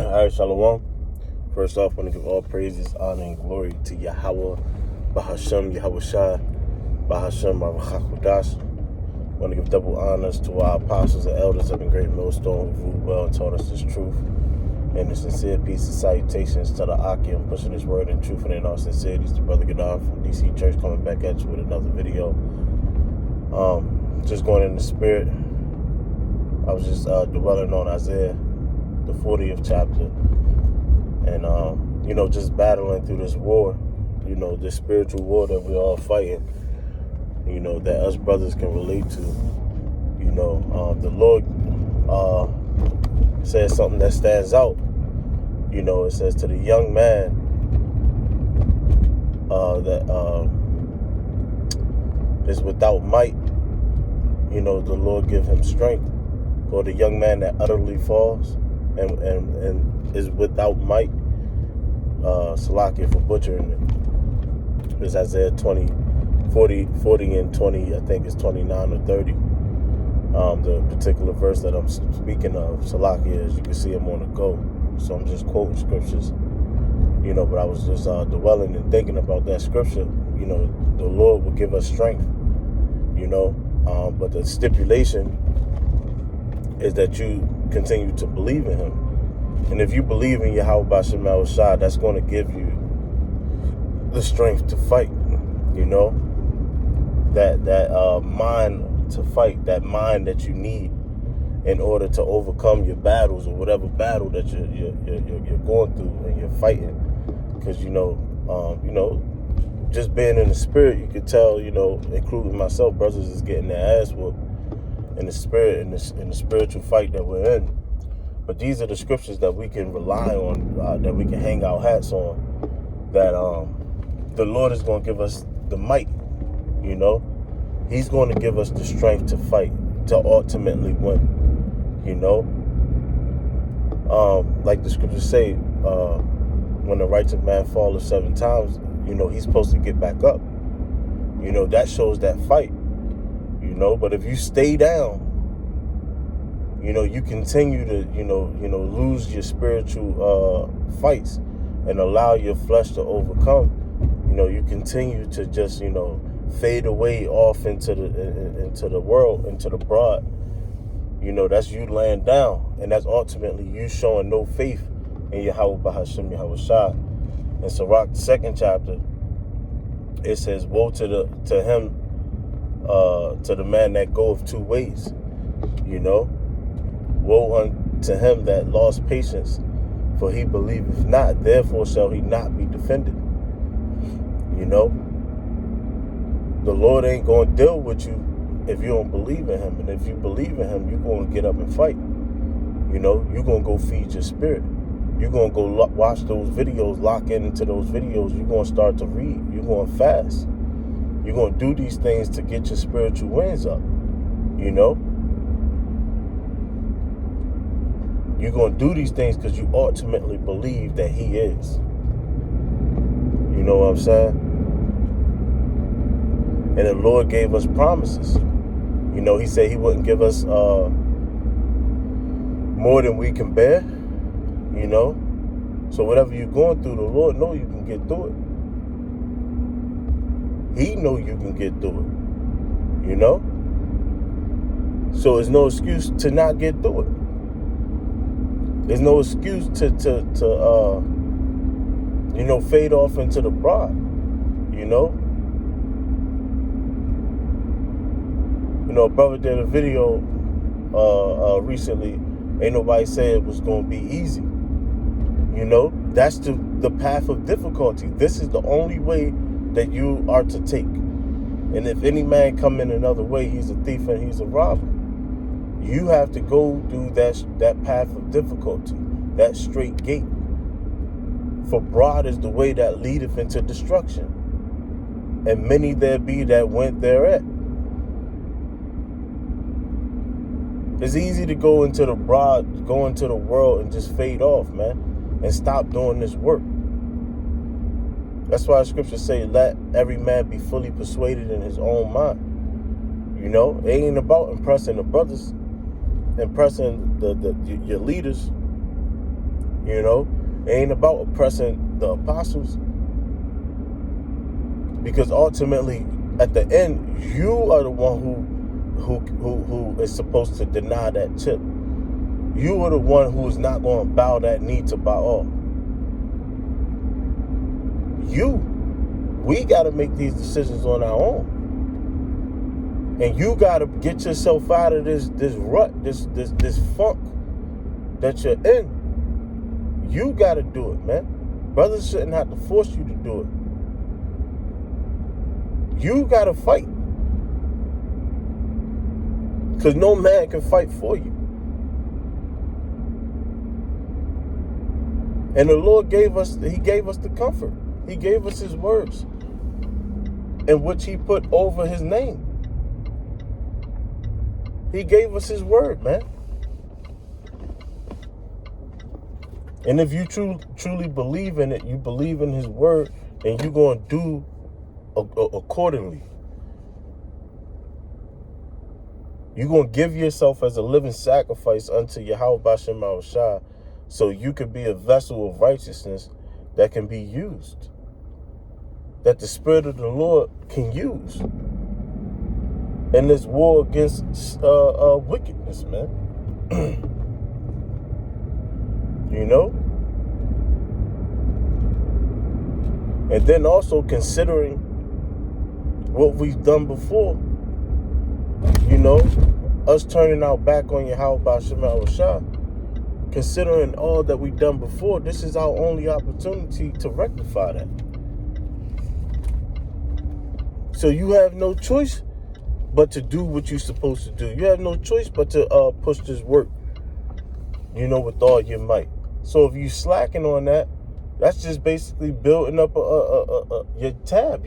All right, Shalom. First off, I want to give all praises, honor, and glory to Yahweh, Bahashem, Yahweh Shai, Bahashem, Baruch. I want to give double honors to our apostles and elders of the great millstone who ruled well and taught us this truth. And the sincere peace and salutations to the Akim, pushing this word in truth and in all sincerities to Brother Gadon from DC Church, coming back at you with another video. Just going in the spirit. I was just dwelling on Isaiah, the 40th chapter, and just battling through this war, this spiritual war that we're all fighting, that us brothers can relate to. The Lord says something that stands out. It says to the young man that is without might, the Lord give him strength. Or the young man that utterly falls and is without might, Salakia for butchering it. It's Isaiah 40 and 20, I think it's 29 or 30. The particular verse that I'm speaking of, Salakia, as you can see, I'm on the go. So I'm just quoting scriptures, but I was just dwelling and thinking about that scripture. The Lord will give us strength, but the stipulation is that you continue to believe in him. And if you believe in Yahweh B'Shem Yahweh Shai, that's going to give you the strength to fight, that mind to fight, that mind that you need in order to overcome your battles or whatever battle that you're going through and you're fighting. Because, just being in the spirit, you could tell, including myself, brothers is getting their ass whooped in the spirit, in the spiritual fight that we're in. But these are the scriptures that we can rely on, that we can hang our hats on, that the Lord is going to give us the might, He's going to give us the strength to fight, to ultimately win, like the scriptures say, when the righteous man falls 7 times, he's supposed to get back up. That shows that fight. But if you stay down, you continue to, lose your spiritual fights and allow your flesh to overcome. You continue to just, fade away off into the world, into the broad. That's you laying down, and that's ultimately you showing no faith in Yahweh B'Hashem Yahweh Shai. In Sirach, the 2nd chapter, it says, "Woe to him, to the man that goeth 2 ways, Woe unto him that lost patience, for he believeth not, therefore shall he not be defended." The Lord ain't going to deal with you if you don't believe in him. And if you believe in him, you're going to get up and fight. You're going to go feed your spirit. You're going to go watch those videos, lock into those videos. You're going to start to read. You're going to fast. You're going to do these things to get your spiritual winds up, You're going to do these things because you ultimately believe that he is. You know what I'm saying? And the Lord gave us promises. He said he wouldn't give us more than we can bear, So whatever you're going through, the Lord know you can get through it. He know you can get through it, So there's no excuse to not get through it. There's no excuse to fade off into the broad, a brother did a video recently. Ain't nobody said it was going to be easy. That's the path of difficulty. This is the only way that you are to take. And if any man come in another way, he's a thief and he's a robber. You have to go through that path of difficulty, that straight gate. For broad is the way that leadeth into destruction, and many there be that went thereat. It's easy to go into the broad, go into the world and just fade off, man, and stop doing this work. That's why the scriptures say, let every man be fully persuaded in his own mind. It ain't about impressing the brothers, impressing your leaders. You know, it ain't about oppressing the apostles, because ultimately, at the end, you are the one who is supposed to deny that chip. You are the one who is not going to bow that knee to Baal. We got to make these decisions on our own. And you got to get yourself out of this rut, this funk that you're in. You got to do it, man. Brothers shouldn't have to force you to do it. You got to fight. Because no man can fight for you. And the Lord gave us the comfort. He gave us his words, in which he put over his name. He gave us his word, man. And if you truly believe in it, you believe in his word, and you're going to do accordingly. You're going to give yourself as a living sacrifice unto Yahweh Bashem Mahushai, so you can be a vessel of righteousness that can be used, that the Spirit of the Lord can use in this war against wickedness, man. You know? And then also considering what we've done before, you know, us turning our back on Yahweh Bashem Mahushai, considering all that we've done before, this is our only opportunity to rectify that. So you have no choice but to do what you're supposed to do. You have no choice but to push this work, you know, with all your might. So if you slacking on that, that's just basically building up your debt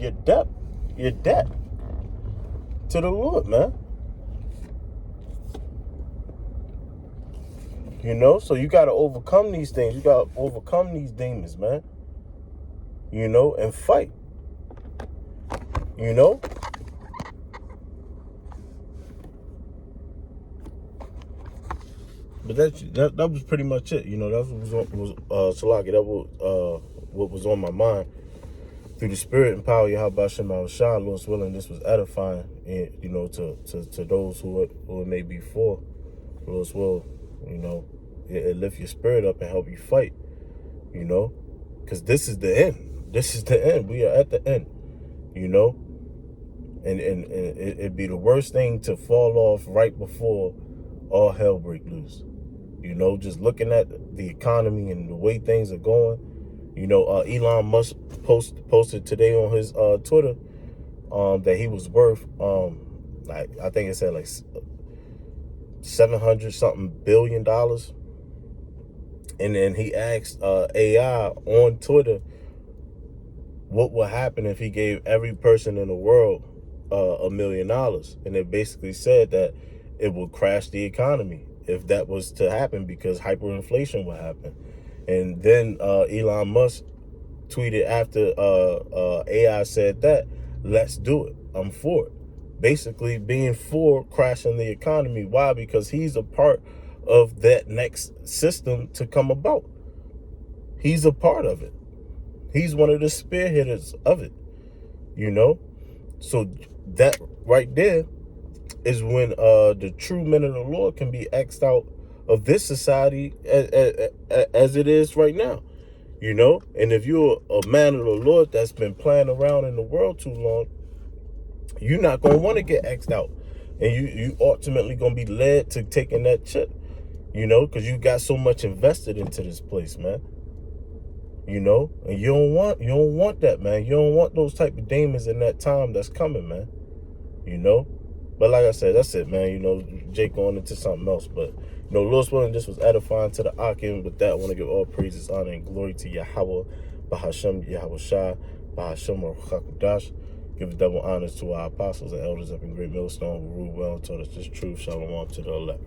to the Lord, man. You know, so you got to overcome these things. You got to overcome these demons, man. You know, and fight. You know? But that was pretty much it. You know, that was Salaki. That was what was on my mind. Through the Spirit and power, Yahweh Bashem Mahushai, Lord's willing, this was edifying, and, you know, to those who it may be for. Lord's will, you know, it lift your spirit up and help you fight, you know, because this is the end. This is the end. We are at the end, you know, and it'd be the worst thing to fall off right before all hell break loose. You know, just looking at the economy and the way things are going. You know, Elon Musk posted today on his Twitter that he was worth I think it said like $700 something billion. And then he asked AI on Twitter what would happen if he gave every person in the world $1 million. And it basically said that it would crash the economy if that was to happen, because hyperinflation would happen. And then Elon Musk tweeted after AI said that, let's do it. I'm for it. Basically being for crashing the economy. Why? Because he's a part of that next system to come about. He's a part of it. He's one of the spearheaders of it, you know? So that right there is when the true men of the Lord can be X'd out of this society as it is right now, you know? And if you're a man of the Lord that's been playing around in the world too long, you're not going to want to get X'd out. And you ultimately going to be led to taking that chip, you know, because you got so much invested into this place, man. You know, and you don't want that, man. You don't want those type of demons in that time that's coming, man. You know? But like I said, that's it, man. You know, Jake going into something else. But, you know, Lord's willing, this was edifying to the Akim. With that, I want to give all praises, honor, and glory to Yahweh, Bahashem, Yahweh Shai, Bahashem, Ruchakudash. Give double honors to our apostles and elders up in Great Millstone who ruled well and taught us this truth. Shalom to the elect.